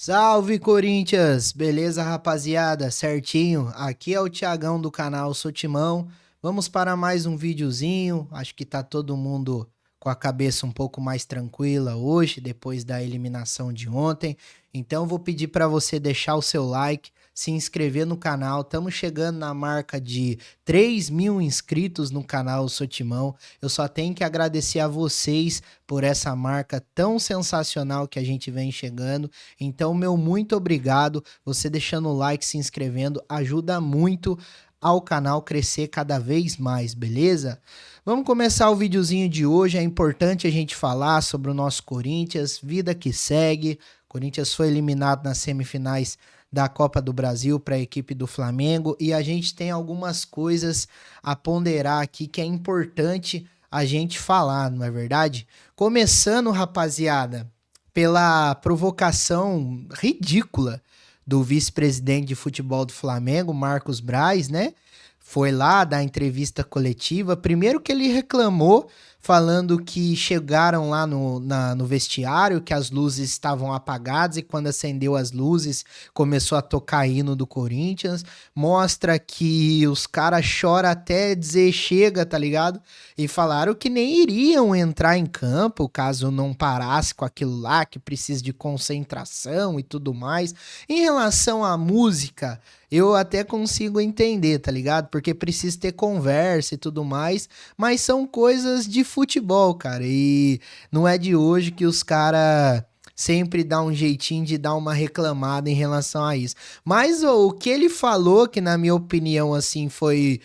Salve Corinthians! Beleza, rapaziada? Certinho? Aqui é o Thiagão do canal Sou Timão. Vamos para mais um videozinho. Acho que tá todo mundo com a cabeça um pouco mais tranquila hoje, depois da eliminação de ontem. Então vou pedir para você deixar o seu like, se inscrever no canal. Estamos chegando na marca de 3.000 inscritos no canal Sou Timão. Eu só tenho que agradecer a vocês por essa marca tão sensacional que a gente vem chegando. Então, meu muito obrigado. Você deixando o like, se inscrevendo, ajuda muito ao canal crescer cada vez mais, beleza? Vamos começar o videozinho de hoje. É importante a gente falar sobre o nosso Corinthians, vida que segue. O Corinthians foi eliminado nas semifinais da Copa do Brasil para a equipe do Flamengo e a gente tem algumas coisas a ponderar aqui que é importante a gente falar, não é verdade? Começando, rapaziada, pela provocação ridícula do vice-presidente de futebol do Flamengo, Marcos Braz, né? Foi lá dar entrevista coletiva. Primeiro que ele reclamou, falando que chegaram lá no vestiário, que as luzes estavam apagadas e quando acendeu as luzes começou a tocar hino do Corinthians. Mostra que os caras choram até dizer chega, tá ligado? E falaram que nem iriam entrar em campo caso não parasse com aquilo lá, que precisa de concentração e tudo mais. Em relação à música, eu até consigo entender, tá ligado? Porque precisa ter conversa e tudo mais, mas são coisas de futebol, cara. E não é de hoje que os caras sempre dá um jeitinho de dar uma reclamada em relação a isso. Mas o que ele falou, que na minha opinião, assim, foi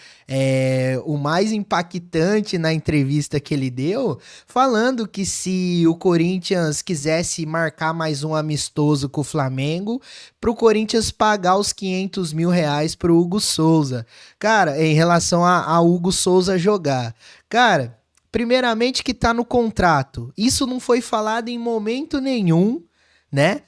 o mais impactante na entrevista que ele deu, falando que se o Corinthians quisesse marcar mais um amistoso com o Flamengo, pro Corinthians pagar os 500 mil reais pro Hugo Souza. Cara, em relação a Hugo Souza jogar. Cara, primeiramente que tá no contrato. Isso não foi falado em momento nenhum, né?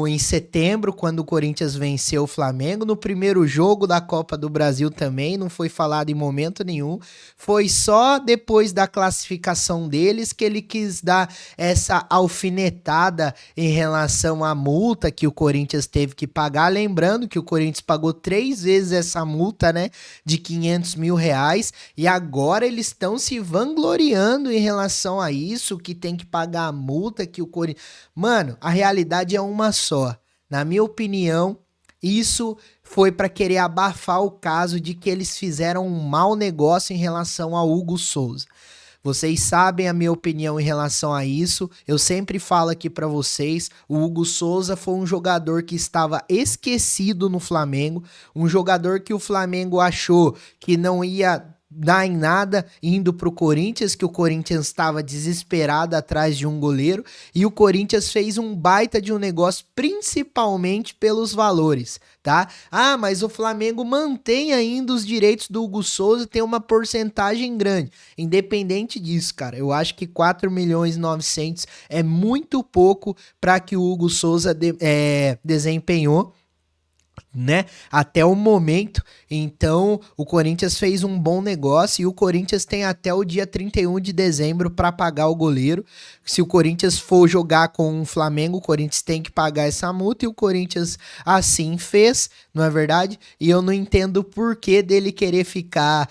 Em setembro, quando o Corinthians venceu o Flamengo, no primeiro jogo da Copa do Brasil também, não foi falado em momento nenhum. Foi só depois da classificação deles que ele quis dar essa alfinetada em relação à multa que o Corinthians teve que pagar. Lembrando que o Corinthians pagou 3 vezes essa multa, né? De 500 mil reais. E agora eles estão se vangloriando em relação a isso, que tem que pagar a multa, que o Corinthians... Mano, a realidade é uma só. Na minha opinião, isso foi para querer abafar o caso de que eles fizeram um mau negócio em relação ao Hugo Souza. Vocês sabem a minha opinião em relação a isso. Eu sempre falo aqui para vocês, o Hugo Souza foi um jogador que estava esquecido no Flamengo, um jogador que o Flamengo achou que não ia dar em nada indo pro Corinthians, que o Corinthians estava desesperado atrás de um goleiro, e o Corinthians fez um baita de um negócio, principalmente pelos valores, tá? Ah, mas o Flamengo mantém ainda os direitos do Hugo Souza, tem uma porcentagem grande. Independente disso, cara, eu acho que 4 milhões e 900 é muito pouco para que o Hugo Souza desempenhou, né, até o momento. Então o Corinthians fez um bom negócio e o Corinthians tem até o dia 31 de dezembro para pagar o goleiro. Se o Corinthians for jogar com o Flamengo, o Corinthians tem que pagar essa multa e o Corinthians assim fez, não é verdade? E eu não entendo o porquê dele querer ficar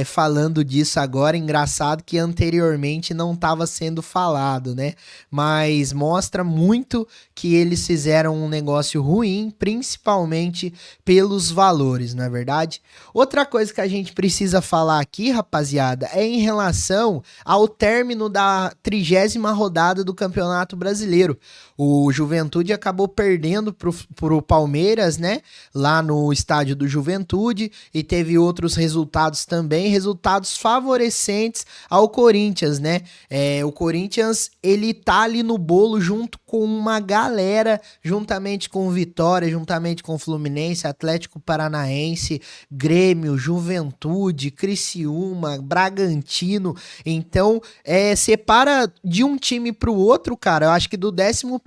falando disso agora. Engraçado que anteriormente não estava sendo falado, né? Mas mostra muito que eles fizeram um negócio ruim, principalmente pelos valores, não é verdade? Outra coisa que a gente precisa falar aqui, rapaziada, é em relação ao término da 30ª rodada do Campeonato Brasileiro. O Juventude acabou perdendo pro Palmeiras, né? Lá no estádio do Juventude, e teve outros resultados também, resultados favorecentes ao Corinthians, né? O Corinthians, ele tá ali no bolo junto com uma galera, juntamente com o Vitória, juntamente com o Fluminense, Atlético Paranaense, Grêmio, Juventude, Criciúma, Bragantino. Então, separa de um time pro outro, cara, eu acho que do 11º,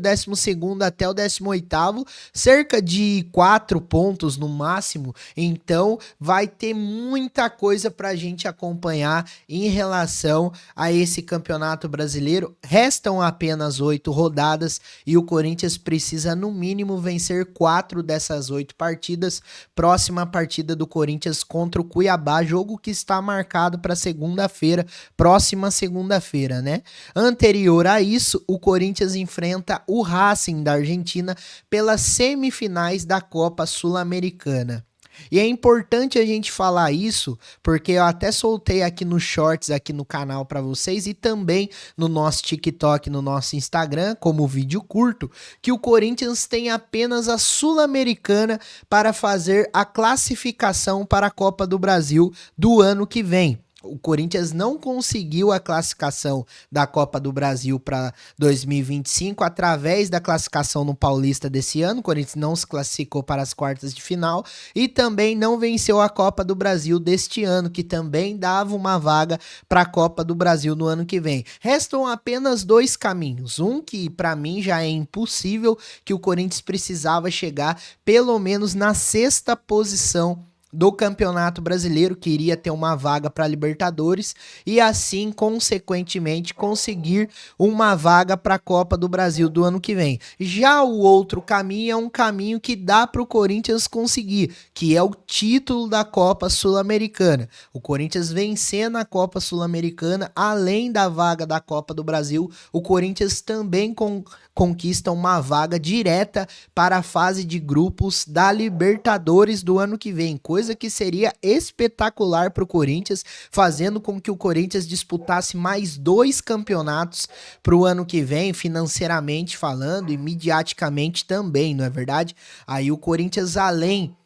12º até o 18º, cerca de 4 pontos no máximo. Então, vai ter muita coisa pra gente acompanhar em relação a esse Campeonato Brasileiro. Restam apenas 8 rodadas, rodadas e o Corinthians precisa no mínimo vencer 4 dessas 8 partidas. Próxima partida do Corinthians contra o Cuiabá, jogo que está marcado para segunda-feira, próxima segunda-feira, né? Anterior a isso, o Corinthians enfrenta o Racing da Argentina pelas semifinais da Copa Sul-Americana. E é importante a gente falar isso, porque eu até soltei aqui nos shorts, aqui no canal para vocês e também no nosso TikTok, no nosso Instagram, como vídeo curto, que o Corinthians tem apenas a Sul-Americana para fazer a classificação para a Copa do Brasil do ano que vem. O Corinthians não conseguiu a classificação da Copa do Brasil para 2025 através da classificação no Paulista desse ano. O Corinthians não se classificou para as quartas de final e também não venceu a Copa do Brasil deste ano, que também dava uma vaga para a Copa do Brasil no ano que vem. Restam apenas 2 caminhos. Um que para mim já é impossível, que o Corinthians precisava chegar pelo menos na 6ª posição do Campeonato Brasileiro, que iria ter uma vaga para Libertadores e assim, consequentemente, conseguir uma vaga para a Copa do Brasil do ano que vem. Já o outro caminho é um caminho que dá para o Corinthians conseguir, que é o título da Copa Sul-Americana. O Corinthians vencendo a Copa Sul-Americana, além da vaga da Copa do Brasil, o Corinthians também conquista uma vaga direta para a fase de grupos da Libertadores do ano que vem, coisa que seria espetacular para o Corinthians, fazendo com que o Corinthians disputasse mais 2 campeonatos para o ano que vem, financeiramente falando e midiaticamente também, não é verdade? Aí o Corinthians, além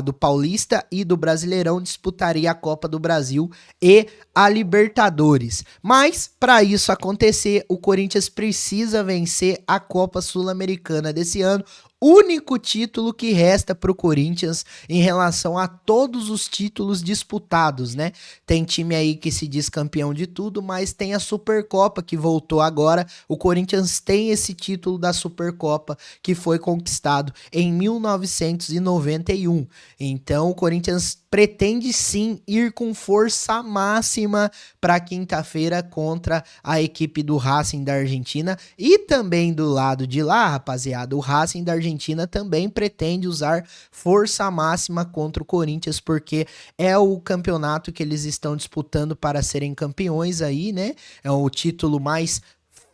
do Paulista e do Brasileirão, disputaria a Copa do Brasil e a Libertadores. Mas, para isso acontecer, o Corinthians precisa vencer a Copa Sul-Americana desse ano, único título que resta para o Corinthians em relação a todos os títulos disputados, né? Tem time aí que se diz campeão de tudo, mas tem a Supercopa que voltou agora. O Corinthians tem esse título da Supercopa que foi conquistado em 1991. Então o Corinthians pretende sim ir com força máxima para quinta-feira contra a equipe do Racing da Argentina. E também do lado de lá, rapaziada, o Racing da Argentina também pretende usar força máxima contra o Corinthians, porque é o campeonato que eles estão disputando para serem campeões aí, né? É o título mais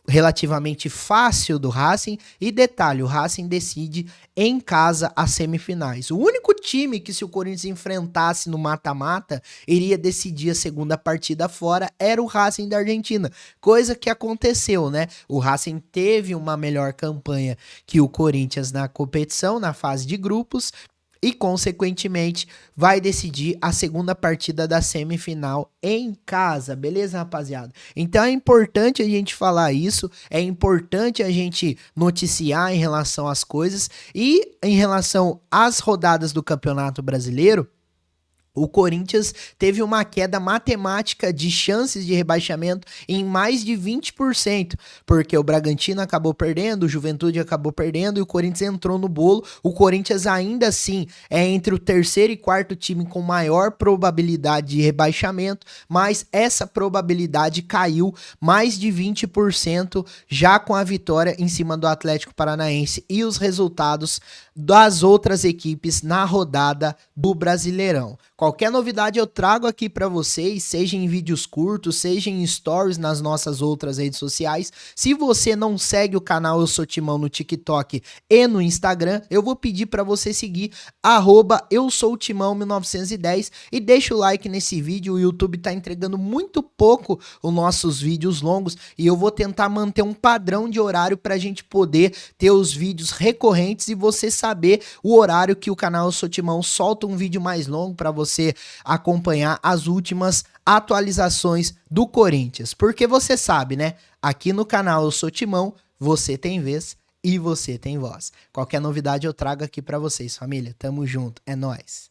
relativamente fácil do Racing. E detalhe, o Racing decide em casa as semifinais. O único time que, se o Corinthians enfrentasse no mata-mata, iria decidir a segunda partida fora era o Racing da Argentina, coisa que aconteceu, né? O Racing teve uma melhor campanha que o Corinthians na competição, na fase de grupos, e, consequentemente, vai decidir a segunda partida da semifinal em casa, beleza, rapaziada? Então é importante a gente falar isso, é importante a gente noticiar em relação às coisas e em relação às rodadas do Campeonato Brasileiro. O Corinthians teve uma queda matemática de chances de rebaixamento em mais de 20%, porque o Bragantino acabou perdendo, o Juventude acabou perdendo e o Corinthians entrou no bolo. O Corinthians ainda assim é entre o terceiro e quarto time com maior probabilidade de rebaixamento, mas essa probabilidade caiu mais de 20% já com a vitória em cima do Atlético Paranaense e os resultados das outras equipes na rodada do Brasileirão. Qualquer novidade eu trago aqui para vocês, seja em vídeos curtos, seja em stories nas nossas outras redes sociais. Se você não segue o canal Eu Sou Timão no TikTok e no Instagram, eu vou pedir para você seguir @EuSouTimão1910 e deixa o like nesse vídeo. O YouTube tá entregando muito pouco os nossos vídeos longos e eu vou tentar manter um padrão de horário para a gente poder ter os vídeos recorrentes e você saber o horário que o canal Eu Sou Timão solta um vídeo mais longo para você acompanhar as últimas atualizações do Corinthians. Porque você sabe, né? Aqui no canal Eu Sou Timão, você tem vez e você tem voz. Qualquer novidade eu trago aqui para vocês, família. Tamo junto, é nóis.